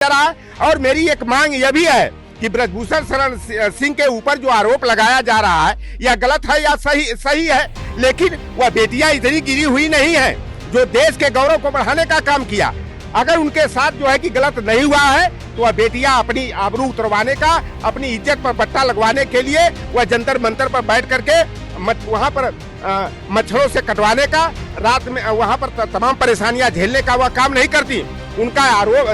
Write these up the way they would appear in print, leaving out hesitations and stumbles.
रहा है। और मेरी एक मांग यह भी है कि ब्रजभूषण शरण सिंह के ऊपर जो आरोप लगाया जा रहा है यह गलत है या सही है, लेकिन वह बेटियां इतनी गिरी हुई नहीं है जो देश के गौरव को बढ़ाने का काम किया। अगर उनके साथ जो है कि गलत नहीं हुआ है तो वह बेटियां अपनी आबरू उतरवाने का, अपनी इज्जत पर बट्टा लगवाने के लिए वह जंतर मंतर पर बैठ करके वहाँ पर मच्छरों से कटवाने का, रात में वहाँ पर तमाम परेशानियां झेलने का वह काम नहीं करती। उनका आरोप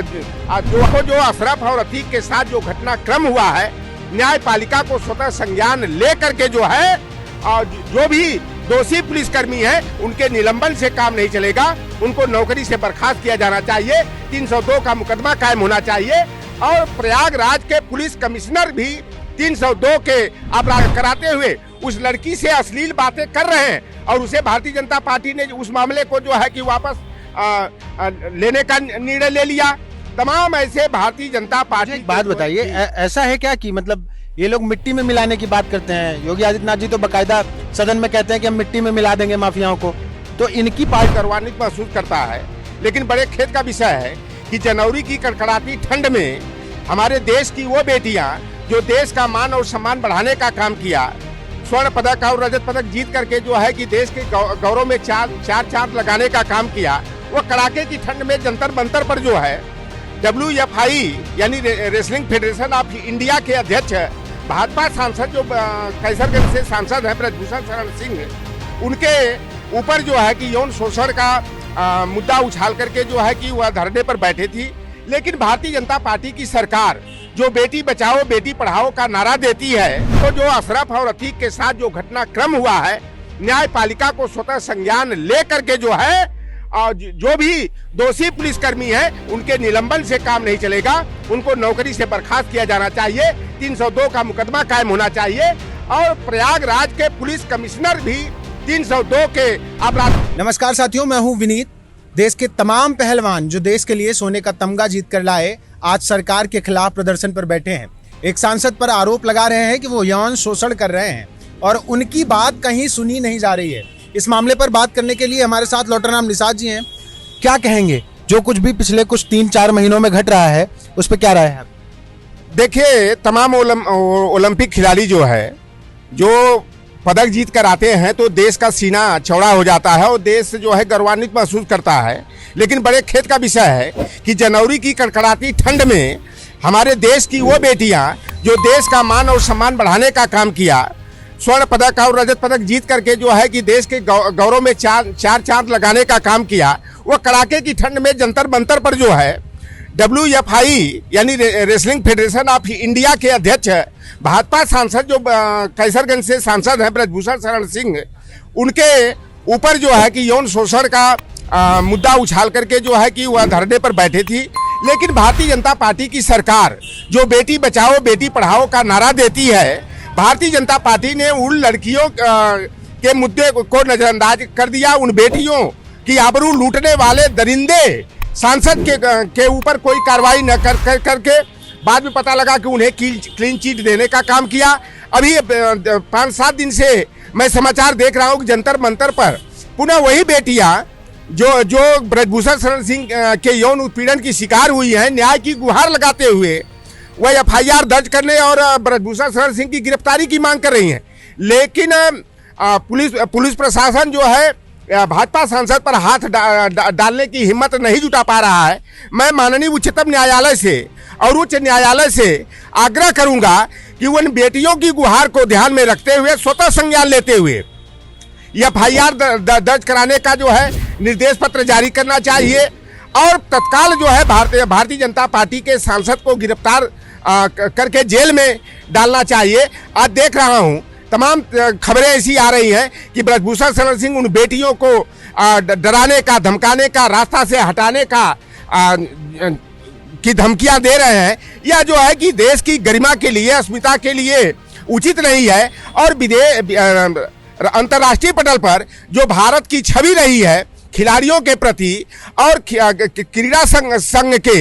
जो अशरफ और अतीक के साथ जो घटनाक्रम हुआ है, न्यायपालिका को स्वतः संज्ञान ले करके जो है जो भी दोषी पुलिसकर्मी हैं उनके निलंबन से काम नहीं चलेगा। उनको नौकरी से बर्खास्त किया जाना चाहिए, 302 का मुकदमा कायम होना चाहिए। और प्रयागराज के पुलिस कमिश्नर भी 302 के अपराध कराते हुए उस लड़की से अश्लील बातें कर रहे हैं और उसे भारतीय जनता पार्टी ने उस मामले को जो है कि वापस लेने का निर्णय ले लिया। तमाम ऐसे भारतीय जनता पार्टी। बात बताइए, ऐसा है क्या कि मतलब ये लोग मिट्टी में मिलाने की बात करते हैं? योगी आदित्यनाथ जी तो बकायदा सदन में कहते हैं कि हम मिट्टी में मिला देंगे माफियाओं को, तो इनकी पार्टी करवाने की महसूस करता है। लेकिन बड़े खेद का विषय है कि जनवरी की कड़कड़ाती ठंड में हमारे देश की वो बेटियां जो देश का मान और सम्मान बढ़ाने का काम किया, स्वर्ण पदक और रजत पदक जीत करके जो है कि देश के गौरव में चार लगाने का काम किया, वो कड़ाके की ठंड में जंतर मंतर पर जो है WFI यानी रेसलिंग फेडरेशन ऑफ इंडिया के अध्यक्ष भाजपा सांसद जो कैसरगंज से सांसद है ब्रजभूषण शरण सिंह, उनके ऊपर जो है कि यौन शोषण का मुद्दा उछाल करके जो है कि वह धरने पर बैठे थी। लेकिन भारतीय जनता पार्टी की सरकार जो बेटी बचाओ बेटी पढ़ाओ का नारा देती है, तो जो अशरफ और अतीक के साथ जो घटनाक्रम हुआ है, न्यायपालिका को स्वतः संज्ञान ले करके जो है जो भी दोषी पुलिसकर्मी हैं उनके निलंबन से काम नहीं चलेगा। उनको नौकरी से बर्खास्त किया जाना चाहिए, 302 का मुकदमा कायम होना चाहिए। और प्रयागराज के पुलिस कमिश्नर भी 302 के अपराध। नमस्कार साथियों, मैं हूं विनीत। देश के तमाम पहलवान जो देश के लिए सोने का तमगा जीत कर लाए, आज सरकार के खिलाफ प्रदर्शन पर बैठे हैं। एक सांसद पर आरोप लगा रहे हैं कि वो यौन शोषण कर रहे हैं और उनकी बात कहीं सुनी नहीं जा रही है। इस मामले पर बात करने के लिए हमारे साथ लौटरराम निषाद जी हैं। क्या कहेंगे, जो कुछ भी पिछले कुछ 3-4 महीनों में घट रहा है उस पर क्या राय है? देखिए, तमाम ओलंपिक खिलाड़ी जो है जो पदक जीत कर आते हैं तो देश का सीना चौड़ा हो जाता है और देश जो है गौरवान्वित महसूस करता है। लेकिन बड़े खेद का विषय है कि जनवरी की कड़कड़ाती ठंड में हमारे देश की वो बेटियां जो देश का मान और सम्मान बढ़ाने का काम किया, स्वर्ण पदक और रजत पदक जीत करके जो है कि देश के गौरव में चार लगाने का काम किया, वो कड़ाके की ठंड में जंतर मंतर पर जो है WFI यानी रेसलिंग फेडरेशन ऑफ इंडिया के अध्यक्ष भाजपा सांसद जो कैसरगंज से सांसद है ब्रजभूषण शरण सिंह, उनके ऊपर जो है कि यौन शोषण का मुद्दा उछाल करके जो है कि वह धरने पर बैठे थी। लेकिन भारतीय जनता पार्टी की सरकार जो बेटी बचाओ बेटी पढ़ाओ का नारा देती है, भारतीय जनता पार्टी ने उन लड़कियों के मुद्दे को नजरअंदाज कर दिया। उन बेटियों की आबरू लूटने वाले दरिंदे सांसद के ऊपर कोई कार्रवाई न करके बाद में पता लगा कि उन्हें क्लीन चिट देने का काम किया। अभी 5-7 दिन से मैं समाचार देख रहा हूँ कि जंतर मंतर पर पुनः वही बेटियां जो ब्रजभूषण शरण सिंह के यौन उत्पीड़न की शिकार हुई हैं, न्याय की गुहार लगाते हुए वह FIR दर्ज करने और ब्रजभूषण शरण सिंह की गिरफ्तारी की मांग कर रही हैं। लेकिन पुलिस प्रशासन जो है भाजपा सांसद पर हाथ डालने की हिम्मत नहीं जुटा पा रहा है। मैं माननीय उच्चतम न्यायालय से और उच्च न्यायालय से आग्रह करूंगा कि उन बेटियों की गुहार को ध्यान में रखते हुए स्वतः संज्ञान लेते हुए FIR दर्ज कराने का जो है निर्देश पत्र जारी करना चाहिए और तत्काल जो है भारतीय जनता पार्टी के सांसद को गिरफ्तार करके जेल में डालना चाहिए। आज देख रहा हूं तमाम खबरें ऐसी आ रही हैं कि ब्रजभूषण शरण सिंह उन बेटियों को डराने का, धमकाने का, रास्ता से हटाने का की धमकियां दे रहे हैं। यह जो है कि देश की गरिमा के लिए, अस्मिता के लिए उचित नहीं है। और अंतर्राष्ट्रीय पटल पर जो भारत की छवि रही है खिलाड़ियों के प्रति और क्रीड़ा संघ के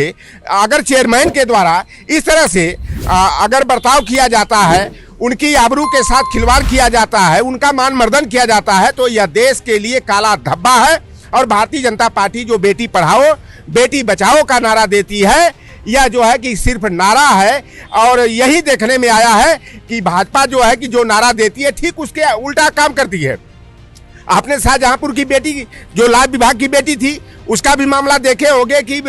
अगर चेयरमैन के द्वारा इस तरह से अगर बर्ताव किया जाता है, उनकी आबरू के साथ खिलवाड़ किया जाता है, उनका मान मर्दन किया जाता है, तो यह देश के लिए काला धब्बा है। और भारतीय जनता पार्टी जो बेटी पढ़ाओ बेटी बचाओ का नारा देती है, यह जो है कि सिर्फ नारा है। और यही देखने में आया है कि भाजपा जो है कि जो नारा देती है ठीक उसके उल्टा काम करती है। आपने शाहजहांपुर की बेटी, जो लाभ विभाग की बेटी थी, उसका भी मामला देखे होंगे कि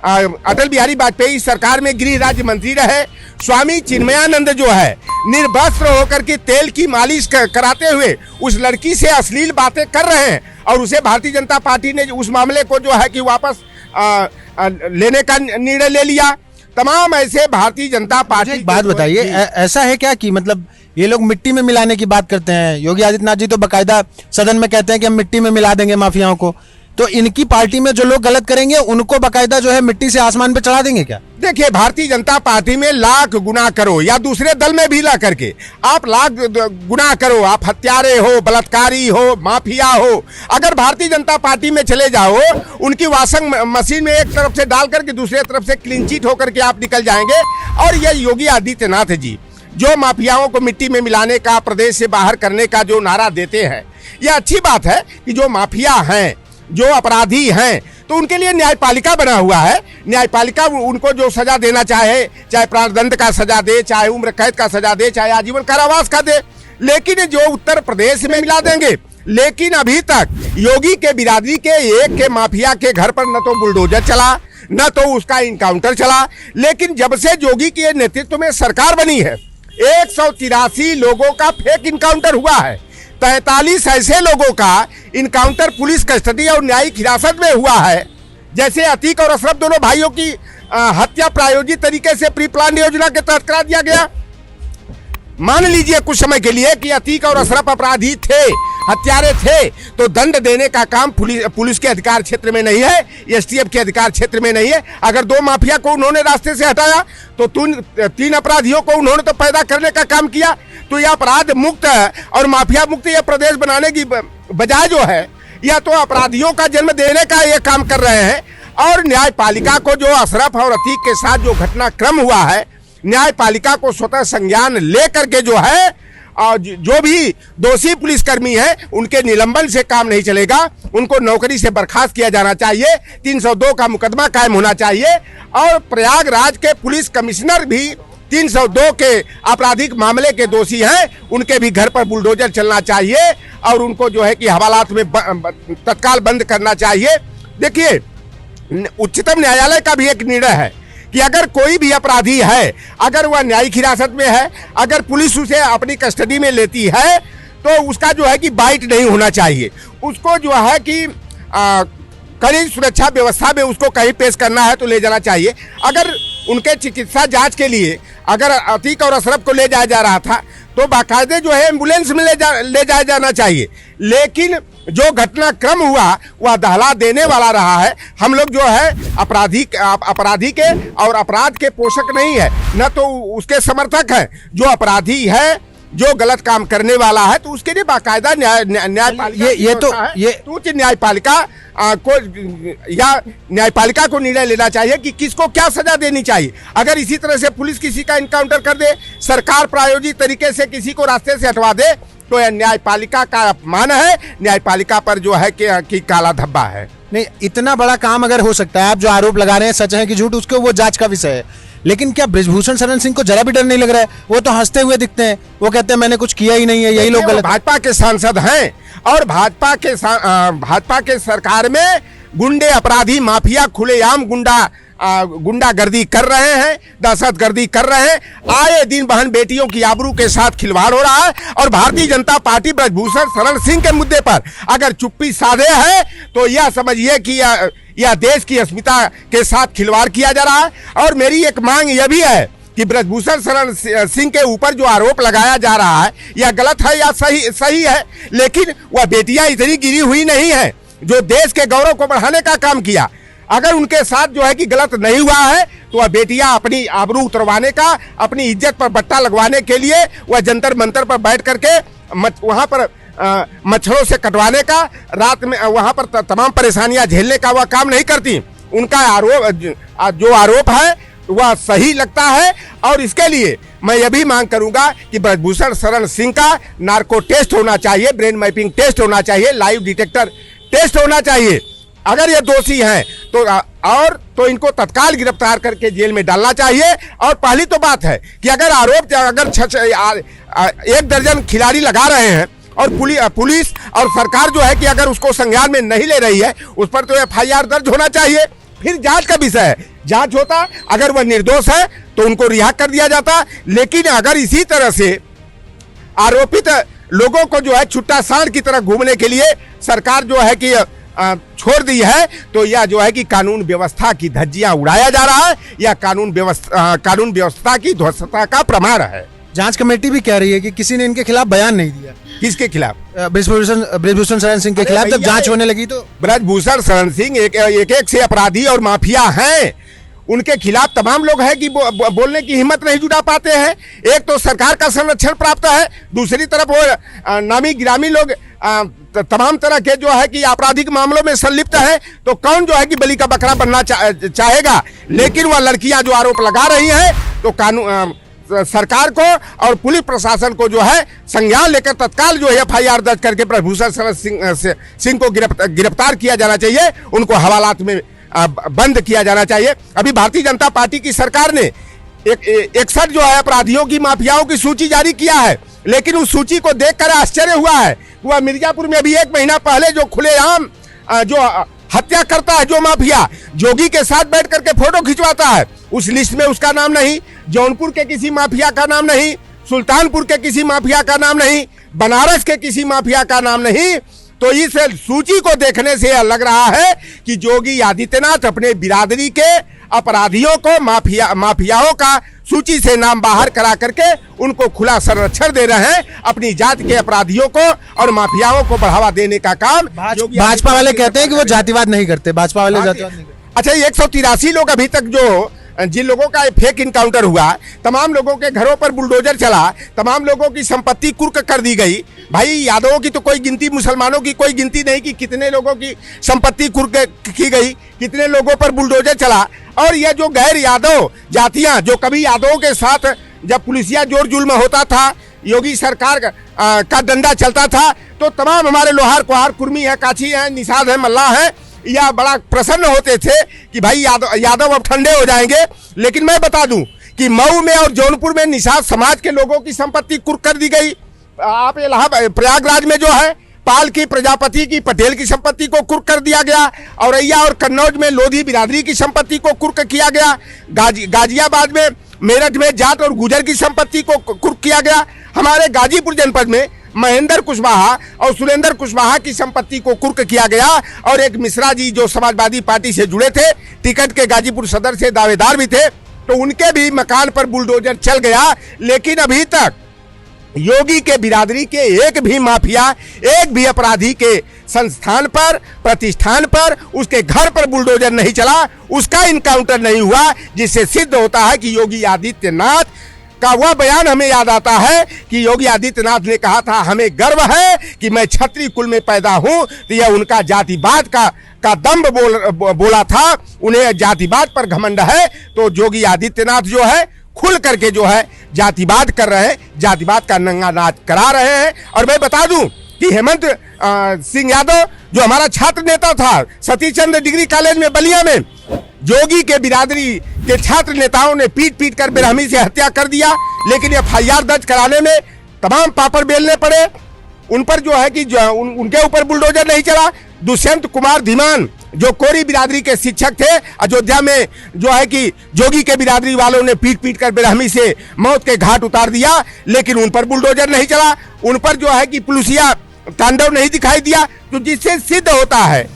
अटल बिहारी वाजपेयी सरकार में गृह राज्य मंत्री रहे। स्वामी चिन्मयानंद जो है निर्वस्त्र होकर के तेल की मालिश कराते हुए उस लड़की से अश्लील बातें कर रहे हैं और उसे भारतीय जनता पार्टी ने उस मामले को जो है कि वापस लेने का निर्णय ले लिया। तमाम ऐसे भारतीय जनता पार्टी। एक बात बताइए, ऐसा है क्या कि मतलब ये लोग मिट्टी में मिलाने की बात करते हैं? योगी आदित्यनाथ जी तो बकायदा सदन में कहते हैं कि हम मिट्टी में मिला देंगे माफियाओं को, तो इनकी पार्टी में जो लोग गलत करेंगे उनको बकायदा जो है मिट्टी से आसमान पे चढ़ा देंगे क्या? देखिए, भारतीय जनता पार्टी में लाख गुना करो या दूसरे दल में भी ला करके आप लाख गुना करो, आप हत्यारे हो, बलात्कारी हो, माफिया हो, अगर भारतीय जनता पार्टी में चले जाओ, उनकी वॉशिंग मशीन में एक तरफ से डाल करके दूसरे तरफ से क्लीन चिट होकर के आप निकल जाएंगे। और ये योगी आदित्यनाथ जी जो माफियाओं को मिट्टी में मिलाने का, प्रदेश से बाहर करने का जो नारा देते हैं, यह अच्छी बात है कि जो माफिया हैं, जो अपराधी हैं, तो उनके लिए न्यायपालिका बना हुआ है। न्यायपालिका उनको जो सजा देना चाहे, चाहे प्राणदंड का सजा दे, चाहे उम्र कैद का सजा दे, चाहे आजीवन कारावास का दे, लेकिन जो उत्तर प्रदेश में मिला देंगे। लेकिन अभी तक योगी के बिरादरी के एक के माफिया के घर पर न तो बुलडोजर चला, न तो उसका इनकाउंटर चला। लेकिन जब से योगी के नेतृत्व में सरकार बनी है, 183 लोगों का फेक इनकाउंटर हुआ है। 43 ऐसे लोगों का इनकाउंटर पुलिस कस्टडी और न्यायिक हिरासत में हुआ है। जैसे अतीक और अशरफ दोनों भाइयों की हत्या प्रायोजित तरीके से प्री प्लान योजना के तहत करा दिया गया। मान लीजिए कुछ समय के लिए कि अतीक और अशरफ अपराधी थे, हत्यारे थे, तो दंड देने का काम पुलिस के अधिकार क्षेत्र में नहीं है, एसटीएफ के अधिकार क्षेत्र में नहीं है। अगर 2 माफिया को उन्होंने रास्ते से हटाया तो 3 अपराधियों को उन्होंने तो पैदा करने का काम किया। तो यह अपराध मुक्त और माफिया मुक्त यह प्रदेश बनाने की बजाय जो है, यह तो अपराधियों का जन्म देने का ये काम कर रहे हैं। और न्यायपालिका को जो अशरफ और अतीक के साथ जो घटनाक्रम हुआ है, न्यायपालिका को स्वतः संज्ञान लेकर के जो है, और जो भी दोषी पुलिसकर्मी हैं उनके निलंबन से काम नहीं चलेगा, उनको नौकरी से बर्खास्त किया जाना चाहिए, 302 का मुकदमा कायम होना चाहिए। और प्रयागराज के पुलिस कमिश्नर भी 302 के आपराधिक मामले के दोषी हैं, उनके भी घर पर बुलडोजर चलना चाहिए और उनको जो है कि हवालात में तत्काल बंद करना चाहिए। देखिए, उच्चतम न्यायालय का भी एक निर्णय है कि अगर कोई भी अपराधी है, अगर वह न्यायिक हिरासत में है, अगर पुलिस उसे अपनी कस्टडी में लेती है, तो उसका जो है कि बाइट नहीं होना चाहिए। उसको जो है कि कड़ी सुरक्षा व्यवस्था में उसको कहीं पेश करना है तो ले जाना चाहिए। अगर उनके चिकित्सा जांच के लिए अगर अतीक और अशरफ को ले जाया जा रहा था तो बाकायदे जो है एम्बुलेंस में ले जाया जाना चाहिए। लेकिन जो घटनाक्रम हुआ वह दहला देने वाला रहा है। हम लोग जो है अपराधी के और अपराध के पोषक नहीं है, न तो उसके समर्थक हैं। जो अपराधी है, जो गलत काम करने वाला है, तो उसके लिए बाकायदा उच्च न्यायपालिका न्यायपालिका को निर्णय लेना चाहिए कि किसको क्या सजा देनी चाहिए। अगर इसी तरह से पुलिस किसी का इनकाउंटर कर दे, सरकार प्रायोजित तरीके से किसी को रास्ते से हटवा दे, तो यह न्यायपालिका का अपमान है, न्यायपालिका पर जो है कि काला धब्बा है। नहीं, इतना बड़ा काम अगर हो सकता है, आप जो आरोप लगा रहे हैं सच है कि झूठ, उसको वो जांच का विषय है। लेकिन क्या बृजभूषण शरण सिंह को जरा भी डर नहीं लग रहा है? वो तो हंसते हुए दिखते हैं, वो कहते हैं मैंने कुछ किया ही नहीं है, यही लोग गलत। भाजपा के सांसद हैं और भाजपा के सरकार में गुंडे, अपराधी, माफिया खुलेआम गुंडागर्दी कर रहे हैं, दहशतगर्दी कर रहे हैं। आए दिन बहन बेटियों की आबरू के साथ खिलवाड़ हो रहा है। और भारतीय जनता पार्टी बृजभूषण शरण सिंह के मुद्दे पर अगर चुप्पी साधे है तो यह समझिए कि यह देश की अस्मिता के साथ खिलवाड़ किया जा रहा है। और मेरी एक मांग यह भी है कि बृजभूषण शरण सिंह के ऊपर जो आरोप लगाया जा रहा है, यह गलत है या सही है, लेकिन वह बेटियां इतनी गिरी हुई नहीं है जो देश के गौरव को बढ़ाने का काम किया। अगर उनके साथ जो है कि गलत नहीं हुआ है तो वह बेटियां अपनी आबरू उतरवाने का, अपनी इज्जत पर बट्टा लगवाने के लिए वह जंतर मंतर पर बैठ करके वहां पर मच्छरों से कटवाने का, रात में वहां पर तमाम परेशानियां झेलने का वह काम नहीं करती। उनका जो आरोप है वह सही लगता है। और इसके लिए मैं यह भी मांग करूंगा कि बृजभूषण शरण सिंह का नार्को टेस्ट होना चाहिए, ब्रेन मैपिंग टेस्ट होना चाहिए, लाइव डिटेक्टर टेस्ट होना चाहिए। अगर ये दोषी हैं तो इनको तत्काल गिरफ्तार करके जेल में डालना चाहिए। और पहली तो बात है कि अगर एक दर्जन खिलाड़ी लगा रहे हैं और पुलिस और सरकार जो है कि अगर उसको संज्ञान में नहीं ले रही है, उस पर तो FIR दर्ज होना चाहिए। फिर जांच का विषय है, जांच होता, अगर वह निर्दोष है तो उनको रिहा कर दिया जाता। लेकिन अगर इसी तरह से आरोपित लोगों को जो है छुट्टा सांड की तरह घूमने के लिए सरकार जो है कि छोड़ दी है, तो यह जो है कि कानून व्यवस्था की धज्जियां उड़ाया जा रहा है, यह कानून व्यवस्था की ध्वस्तता का प्रमाण है। जांच कमेटी भी कह रही है कि किसी ने इनके खिलाफ बयान नहीं दिया। किसके खिलाफ? ब्रजभूषण शरण सिंह के खिलाफ जब जांच होने लगी तो ब्रजभूषण शरण सिंह एक से अपराधी और माफिया हैं, उनके खिलाफ तमाम लोग हैं कि बोलने की हिम्मत नहीं जुटा पाते हैं। एक तो सरकार का संरक्षण प्राप्त है, दूसरी तरफ वो नामी गिरामी लोग तमाम तरह के जो है कि आपराधिक मामलों में संलिप्त है। तो कौन जो है कि बलि का बकरा बनना चाहेगा। लेकिन वह लड़कियां जो आरोप लगा रही हैं, तो कानून सरकार को और पुलिस प्रशासन को जो है संज्ञान लेकर तत्काल जो है FIR दर्ज करके ब्रजभूषण शरण सिंह को गिरफ्तार किया जाना चाहिए, उनको हवालात में बंद किया जाना चाहिए। अभी भारतीय जनता पार्टी की सरकार ने 61 जो है अपराधियों की, माफियाओं की सूची जारी किया है। लेकिन उस सूची को देखकर आश्चर्य हुआ है। वह मिर्जापुर में अभी 1 महीना पहले जो खुलेआम जो हत्या करता है, जो माफिया जोगी के साथ बैठ करके फोटो खिंचवाता है, उस लिस्ट में उसका नाम नहीं, जौनपुर के किसी माफिया का नाम नहीं, सुल्तानपुर के किसी माफिया का नाम नहीं, बनारस के किसी माफिया का नाम नहीं। तो इस सूची को देखने से लग रहा है कि योगी आदित्यनाथ अपने बिरादरी के अपराधियों को, माफियाओं का सूची से नाम बाहर करा करके उनको खुला संरक्षण दे रहे हैं। अपनी जाति के अपराधियों को और माफियाओं को बढ़ावा देने का काम भाजपा वाले कहते हैं कि वो जातिवाद नहीं करते। भाजपा वाले जातिवाद नहीं करते। अच्छा, 183 लोग अभी तक जो जिन लोगों का फेक इनकाउंटर हुआ, तमाम लोगों के घरों पर बुलडोजर चला, तमाम लोगों की संपत्ति कुर्क कर दी गई। भाई यादवों की तो कोई गिनती, मुसलमानों की कोई गिनती नहीं कि कितने लोगों की संपत्ति कुर्क की गई, कितने लोगों पर बुलडोजर चला। और यह जो गैर यादव जातियां, जो कभी यादवों के साथ जब पुलिसिया जोर जुल्म होता था, योगी सरकार का डंडा चलता था, तो तमाम हमारे लोहार कुहार, कुर्मी है, काछी है, निषाद है, मल्लाह है, या बड़ा प्रसन्न होते थे कि भाई यादव अब ठंडे हो जाएंगे। लेकिन मैं बता दूं कि मऊ में और जौनपुर में निषाद समाज के लोगों की संपत्ति कुर्क कर दी गई। आप इलाहाबाद प्रयागराज में जो है पाल की, प्रजापति की, पटेल की संपत्ति को कुर्क कर दिया गया। औरैया और कन्नौज में लोधी बिरादरी की संपत्ति को कुर्क किया गया। गाजियाबाद में, मेरठ में जाट और गुजर की संपत्ति को कुर्क किया गया। हमारे गाजीपुर जनपद में महेंद्र कुशवाहा और सुरेंद्र कुशवाहा की संपत्ति को कुर्क किया गया। और एक मिश्रा जी जो समाजवादी पार्टी से जुड़े थे, टिकट के गाजीपुर सदर से दावेदार भी थे, तो उनके भी मकान पर बुलडोजर चल गया। लेकिन अभी तक योगी के बिरादरी के एक भी माफिया, एक भी अपराधी के संस्थान पर, प्रतिष्ठान पर, उसके घर पर बुलडोजर नहीं चला, उसका इनकाउंटर नहीं हुआ। जिससे सिद्ध होता है कि योगी आदित्यनाथ का वह बयान हमें याद आता है कि योगी आदित्यनाथ ने कहा था, हमें गर्व है कि मैं क्षत्रिय कुल में पैदा हूं। तो यह उनका जातिवाद का दम्भ बोला था, उन्हें जातिवाद पर घमंड है। तो योगी आदित्यनाथ जो है खुल करके जो है जातिवाद कर रहे हैं, जातिवाद का नंगा नाच करा रहे हैं। और मैं बता दूं कि हेमंत सिंह यादव जो हमारा छात्र नेता था सतीश चंद्र डिग्री कॉलेज में बलिया में, योगी के बिरादरी के छात्र नेताओं ने पीट कर बेरहमी से हत्या कर दिया। लेकिन FIR दर्ज कराने में तमाम पापड़ बेलने पड़े। उन पर जो है कि उनके ऊपर बुलडोजर नहीं चला। दुष्यंत कुमार धीमान जो कोरी बिरादरी के शिक्षक थे, अयोध्या में जो है कि जोगी के बिरादरी वालों ने पीट कर बेरहमी से मौत के घाट उतार दिया। लेकिन उन पर बुलडोजर नहीं चला, उन पर जो है कि पुलिसिया तांडव नहीं दिखाई दिया। तो जिससे सिद्ध होता है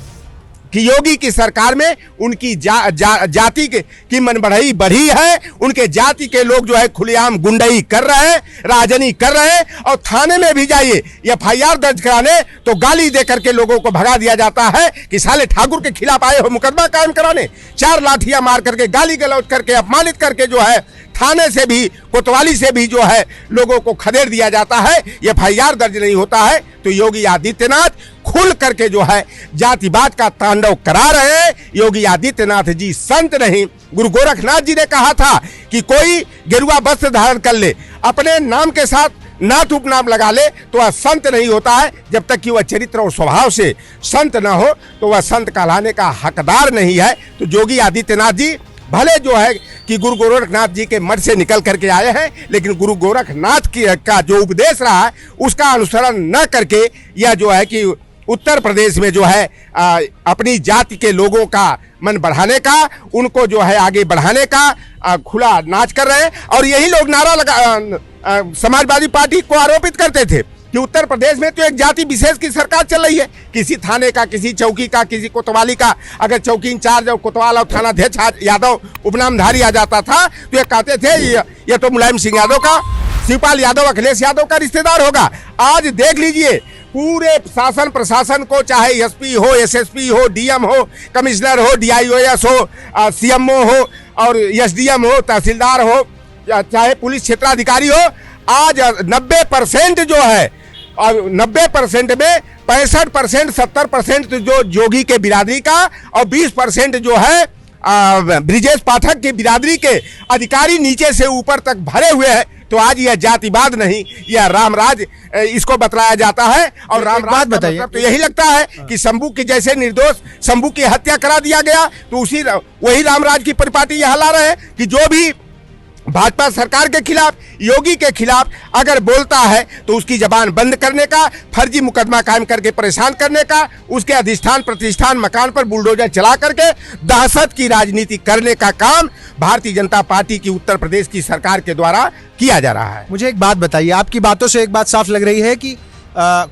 कि योगी की सरकार में उनकी जाति की मनबढ़ाई बढ़ी है। उनके जाति के लोग जो है खुलेआम गुंडई कर रहे हैं, राजनी कर रहे हैं। और थाने में भी जाइए FIR दर्ज कराने तो गाली दे करके लोगों को भगा दिया जाता है कि साले ठाकुर के खिलाफ आए हो मुकदमा कायम कराने। 4 लाठियां मार करके, गाली गलौज करके, अपमानित करके जो है थाने से भी, कोतवाली से भी जो है लोगों को खदेड़ दिया जाता है। FIR दर्ज नहीं होता है। तो योगी आदित्यनाथ खुल करके जो है जातिवाद का तांडव करा रहे हैं। योगी आदित्यनाथ जी संत नहीं। गुरु गोरखनाथ जी ने कहा था कि कोई गेरुआ वस्त्र धारण कर ले, अपने नाम के साथ नाथ उपनाम लगा ले तो वह संत नहीं होता है। जब तक कि वह चरित्र और स्वभाव से संत न हो तो वह संत कहलाने का हकदार नहीं है। तो योगी आदित्यनाथ जी भले जो है कि गुरु गोरखनाथ जी के मठ से निकल करके आए हैं, लेकिन गुरु गोरखनाथ का जो उपदेश रहा है उसका अनुसरण न करके यह जो है कि उत्तर प्रदेश में जो है अपनी जाति के लोगों का मन बढ़ाने का, उनको जो है आगे बढ़ाने का खुला नाच कर रहे हैं। और यही लोग नारा लगा समाजवादी पार्टी को आरोपित करते थे कि उत्तर प्रदेश में तो एक जाति विशेष की सरकार चल रही है। किसी थाने का, किसी चौकी का, किसी कोतवाली का अगर चौकी इंचार्ज और कोतवाल और थानाध्यक्ष यादव उपनामधारी आ जाता था तो ये कहते थे ये तो मुलायम सिंह यादव का, शिवपाल यादव अखिलेश यादव का रिश्तेदार होगा। आज देख लीजिए पूरे शासन प्रशासन को, चाहे एसपी हो, एसएसपी हो, डीएम हो, कमिश्नर हो, डीआईओएस हो, सीएमओ हो और एसडीएम हो, तहसीलदार हो, चाहे पुलिस क्षेत्राधिकारी हो, आज 90% जो है और 90% में 65% 70% जो जोगी के बिरादरी का और 20% जो है ब्रिजेश पाठक की बिरादरी के अधिकारी नीचे से ऊपर तक भरे हुए हैं। तो आज यह जातिवाद नहीं, यह रामराज इसको बतलाया जाता है। और रामराज बताइए मतलब तो यही लगता है कि शंभू के जैसे निर्दोष शंभू की हत्या करा दिया गया, तो वही रामराज की परिपाटी यह ला रहे हैं कि जो भी भाजपा सरकार के खिलाफ, योगी के खिलाफ अगर बोलता है तो उसकी जबान बंद करने का, फर्जी मुकदमा कायम करके परेशान करने का, उसके अधिष्ठान प्रतिष्ठान मकान पर बुलडोजर चला करके दहशत की राजनीति करने का काम भारतीय जनता पार्टी की उत्तर प्रदेश की सरकार के द्वारा किया जा रहा है। मुझे एक बात बताइए, आपकी बातों से एक बात साफ लग रही है कि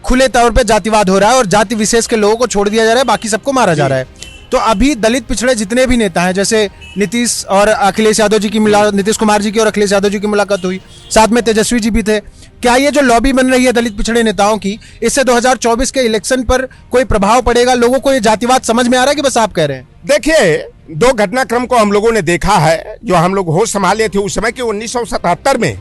खुले तौर पे जातिवाद हो रहा है और जाति विशेष के लोगों को छोड़ दिया जा रहा है, बाकी सबको मारा जा रहा है। तो अभी दलित पिछड़े जितने भी नेता हैं, जैसे नीतीश और अखिलेश यादव जी की नीतीश कुमार जी की और अखिलेश यादव जी की मुलाकात हुई, साथ में तेजस्वी जी भी थे, क्या ये जो लॉबी बन रही है दलित पिछड़े नेताओं की, इससे 2024 के इलेक्शन पर कोई प्रभाव पड़ेगा? लोगों को ये जातिवाद समझ में आ रहा है कि बस आप कह रहे हैं? देखिए, दो घटनाक्रम को हम लोगों ने देखा है जो हम लोग होश संभाले थे उस समय कि 1977 में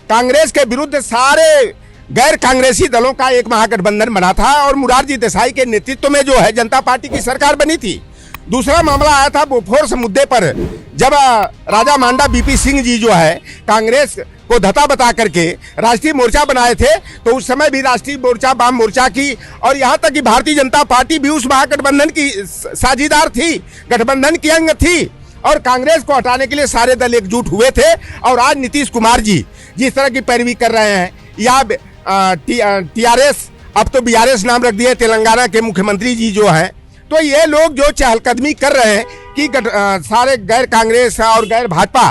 कांग्रेस के विरुद्ध सारे गैर कांग्रेसी दलों का एक महागठबंधन बना था और मोरारजी देसाई के नेतृत्व में जो है जनता पार्टी की सरकार बनी थी। दूसरा मामला आया था बोफोर्स मुद्दे पर, जब राजा मांडा बीपी सिंह जी जो है कांग्रेस को धता बता करके राष्ट्रीय मोर्चा बनाए थे, तो उस समय भी राष्ट्रीय मोर्चा वाम मोर्चा की और यहाँ तक कि भारतीय जनता पार्टी भी उस महागठबंधन की साझीदार थी, गठबंधन की अंग थी और कांग्रेस को हटाने के लिए सारे दल एकजुट हुए थे। और आज नीतीश कुमार जी जिस तरह की पैरवी कर रहे हैं, या टीआरएस अब तो बीआरएस नाम रख दिए तेलंगाना के मुख्यमंत्री जी जो हैं, तो ये लोग जो चहलकदमी कर रहे हैं कि सारे गैर कांग्रेस और गैर भाजपा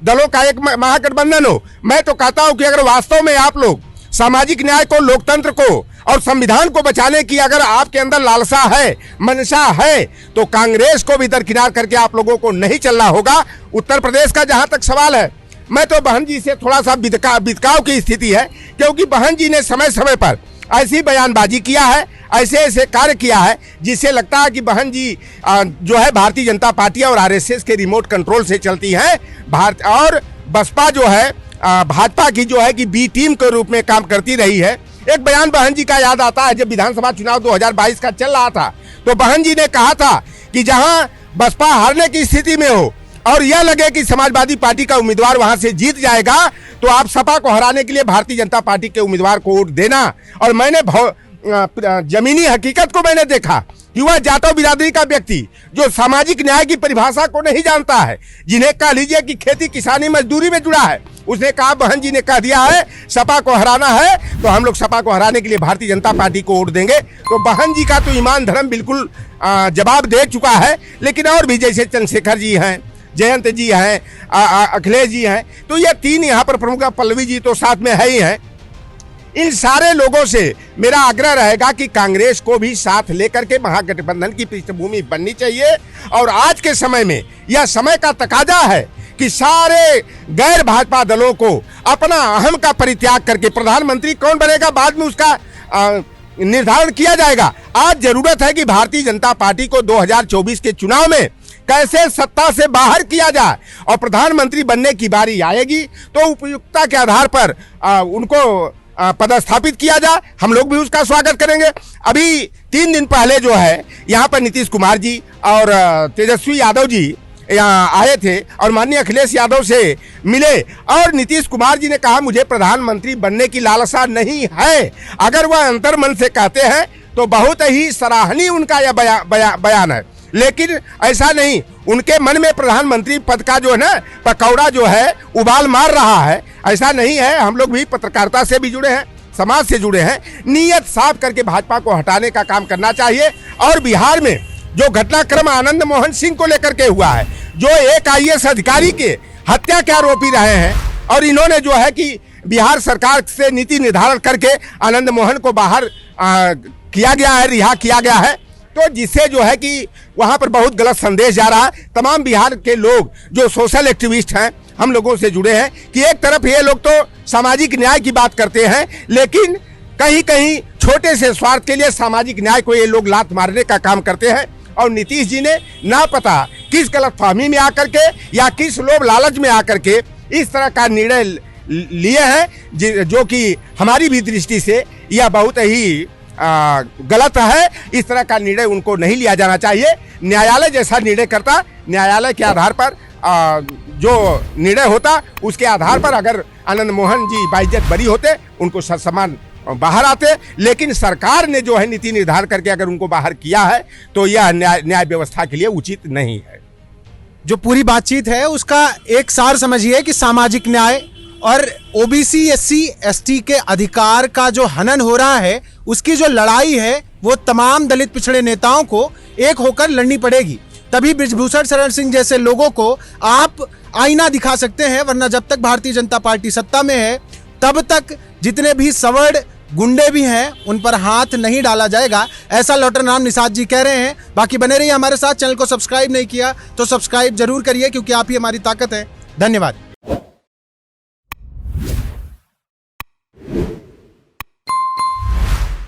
दलों का एक महागठबंधन हो, मैं तो कहता हूं कि अगर वास्तव में आप लोग सामाजिक न्याय को, लोकतंत्र को और संविधान को बचाने की अगर आपके अंदर लालसा है, मंशा है, तो कांग्रेस को भी दरकिनार करके आप लोगों को नहीं चलना होगा। उत्तर प्रदेश का जहां तक सवाल है, मैं तो बहन जी से थोड़ा सा बितकाव की स्थिति है, क्योंकि बहन जी ने समय समय पर ऐसी बयानबाजी किया है, ऐसे ऐसे कार्य किया है जिससे लगता है कि बहन जी जो है भारतीय जनता पार्टी और आरएसएस के रिमोट कंट्रोल से चलती हैं। भारत और बसपा जो है भाजपा की जो है कि बी टीम के रूप में काम करती रही है। एक बयान बहन जी का याद आता है, जब विधानसभा चुनाव 2022 का चल रहा था तो बहन जी ने कहा था कि जहां बसपा हारने की स्थिति में हो और यह लगे कि समाजवादी पार्टी का उम्मीदवार वहां से जीत जाएगा तो आप सपा को हराने के लिए भारतीय जनता पार्टी के उम्मीदवार को वोट देना। और मैंने जमीनी हकीकत को मैंने देखा कि वह जाटव बिरादरी का व्यक्ति जो सामाजिक न्याय की परिभाषा को नहीं जानता है, जिन्हें कह लीजिए कि खेती किसानी मजदूरी में जुड़ा है, उसने कहा, बहन जी ने कह दिया है सपा को हराना है तो हम लोग सपा को हराने के लिए भारतीय जनता पार्टी को वोट देंगे। तो बहन जी का तो ईमान धर्म बिल्कुल जवाब दे चुका है। लेकिन और भी जैसे चंद्रशेखर जी हैं, जयंत जी हैं, अखिलेश जी हैं, तो ये तीन यहाँ पर प्रमुख, पल्लवी जी तो साथ में है ही हैं। इन सारे लोगों से मेरा आग्रह रहेगा कि कांग्रेस को भी साथ लेकर के महागठबंधन की पृष्ठभूमि बननी चाहिए। और आज के समय में यह समय का तकाजा है कि सारे गैर भाजपा दलों को अपना अहम का परित्याग करके प्रधानमंत्री कौन बनेगा बाद में उसका निर्धारण किया जाएगा। आज जरूरत है कि भारतीय जनता पार्टी को 2024 के चुनाव में कैसे सत्ता से बाहर किया जाए और प्रधानमंत्री बनने की बारी आएगी तो उपयुक्तता के आधार पर उनको पदस्थापित किया जाए। हम लोग भी उसका स्वागत करेंगे। अभी 3 दिन पहले जो है यहाँ पर नीतीश कुमार जी और तेजस्वी यादव जी यहाँ आए थे और माननीय अखिलेश यादव से मिले और नीतीश कुमार जी ने कहा मुझे प्रधानमंत्री बनने की लालसा नहीं है। अगर वह अंतर्मन से कहते हैं तो बहुत ही सराहनीय उनका यह बयान है, लेकिन ऐसा नहीं। उनके मन में प्रधानमंत्री पद का जो है ना पकौड़ा जो है उबाल मार रहा है, ऐसा नहीं है। हम लोग भी पत्रकारिता से भी जुड़े हैं, समाज से जुड़े हैं। नीयत साफ करके भाजपा को हटाने का काम करना चाहिए। और बिहार में जो घटनाक्रम आनंद मोहन सिंह को लेकर के हुआ है, जो एक IAS अधिकारी के हत्या के आरोपी रहे हैं और इन्होंने जो है कि बिहार सरकार से नीति निर्धारण करके आनंद मोहन को बाहर किया गया है, रिहा किया गया है, तो जिससे जो है कि वहां पर बहुत गलत संदेश जा रहा है। तमाम बिहार के लोग जो सोशल एक्टिविस्ट हैं, हम लोगों से जुड़े हैं कि एक तरफ ये लोग तो सामाजिक न्याय की बात करते हैं, लेकिन कहीं कहीं छोटे से स्वार्थ के लिए सामाजिक न्याय को ये लोग लात मारने का काम करते हैं। और नीतीश जी ने ना पता किस गलतफहमी में आकर के या किस लोभ लालच में आकर के इस तरह का निर्णय लिए हैं, जो कि हमारी भी दृष्टि से यह बहुत ही गलत है। इस तरह का निर्णय उनको नहीं लिया जाना चाहिए। न्यायालय जैसा निर्णय करता, न्यायालय के आधार पर जो निर्णय होता उसके आधार पर अगर आनंद मोहन जी बाइज्जत बरी होते, उनको ससम्मान बाहर आते। लेकिन सरकार ने जो है नीति निर्धारण करके अगर उनको बाहर किया है तो यह न्याय व्यवस्था के लिए उचित नहीं है। जो पूरी बातचीत है उसका एक सार समझिए कि सामाजिक न्याय और OBC SC ST के अधिकार का जो हनन हो रहा है, उसकी जो लड़ाई है वो तमाम दलित पिछड़े नेताओं को एक होकर लड़नी पड़ेगी। तभी बृजभूषण शरण सिंह जैसे लोगों को आप आईना दिखा सकते हैं, वरना जब तक भारतीय जनता पार्टी सत्ता में है तब तक जितने भी सवर्ण गुंडे भी हैं उन पर हाथ नहीं डाला जाएगा, ऐसा लॉटन राम निषाद जी कह रहे हैं। बाकी बने रहिए हमारे साथ। चैनल को सब्सक्राइब नहीं किया तो सब्सक्राइब जरूर करिए, क्योंकि आप ही हमारी ताकत है। धन्यवाद।